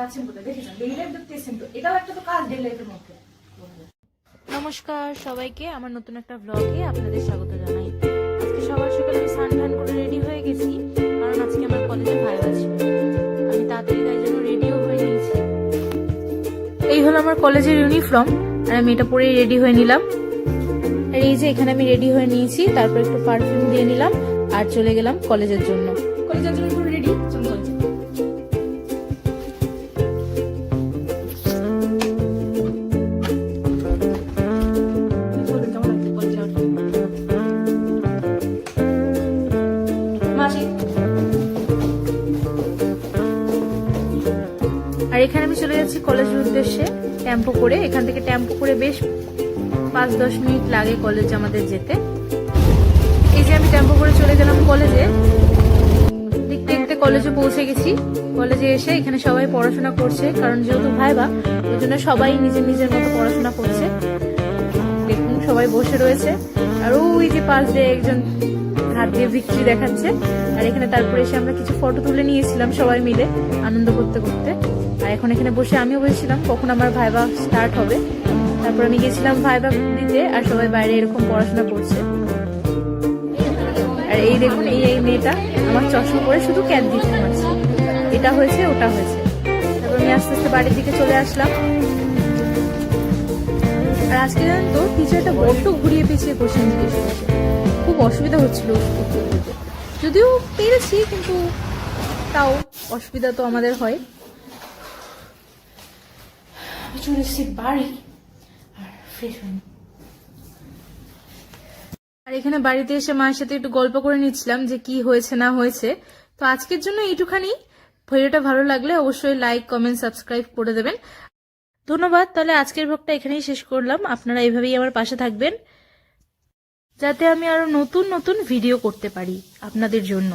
যাচ্ছেন কোথায় দেখেছেন, ডেইলি লাইফ দেখতে এসেছেন তো, এটাও একটা তো কাজ ডেইলি লাইফের মধ্যে। নমস্কার সবাইকে, আমার নতুন একটা ব্লগে আপনাদের স্বাগত জানাই। আজকে সকাল সকাল আমি স্নান টান করে রেডি হয়ে গেছি, কারণ আজকে আমার কলেজে ভাইভা ছিল। আমি তাড়াতাড়ি তাই জন্য রেডিও হয়ে নিয়েছি। এই হলো আমার কলেজের ইউনিফর্ম, আর আমি এটা পরেই রেডি হয়ে নিলাম। আর এই যে এখানে আমি রেডি হয়ে নিয়েছি, তারপর একটু পারফিউম দিয়ে নিলাম আর চলে গেলাম কলেজের জন্য। কলেজের জন্য পুরো রেডি, চলুন কলেজে। আর এখানে আমি চলে যাচ্ছি কলেজের উদ্দেশ্যে টেম্পো করে। এখান থেকে টেম্পো করে বেশ 5-10 মিনিট লাগে কলেজ আমাদের যেতে। এই যে আমি টেম্পো করে চলে গেলাম কলেজে। দেখতে দেখতে কলেজে পৌঁছে গেছি। কলেজে এসে এখানে সবাই পড়াশোনা করছে, কারণ যেহেতু ভাইভা ওই জন্য সবাই নিজের নিজের মতো পড়াশোনা করছে। দেখুন সবাই বসে রয়েছে, আর ওই যে পাশ দিয়ে একজন হাত দিয়ে বিক্রি দেখাচ্ছে। আর এখানে তারপরে এসে আমরা কিছু ফটো তুলে নিয়েছিলাম সবাই মিলে আনন্দ করতে করতে। আর এখন এখানে বসে আমিও বসেছিলাম কখন আমার ভাইভা স্টার্ট হবে। তারপর আমি গেছিলাম ভাইভা দিতে, আর সবাই বাইরে এরকম পড়াশোনা করছে। আর এই দেখুন এই মেয়েটা আমার চশমা পরে শুধু ক্যাপ দিতে পারছে, এটা হয়েছে ওটা হয়েছে। তারপর আমি আস্তে আস্তে বাড়ির দিকে চলে আসলাম। আর আজকে জানেন তো টিচারটা বড্ড ঘুরিয়ে পেঁচিয়ে কোশ্চেন জিজ্ঞেস করছে, খুব অসুবিধা হচ্ছিল উত্তর দিতে। যদিও পেরেছি, কিন্তু তাও অসুবিধা তো আমাদের হয়। চলে এসেছি বাড়ি আর ফ্রেশ হয়নি। আর এখানে বাড়িতে এসে মায়ের সাথে একটু গল্প করে নিচ্ছিলাম যে কি হয়েছে না হয়েছে। তো আজকের জন্য এইটুখানি। ভিডিওটা ভালো লাগলে অবশ্যই লাইক, কমেন্ট, সাবস্ক্রাইব করে দেবেন। ধন্যবাদ। তাহলে আজকের ব্লগটা এখানেই শেষ করলাম। আপনারা এইভাবেই আমার পাশে থাকবেন, যাতে আমি আরো নতুন নতুন ভিডিও করতে পারি আপনাদের জন্য।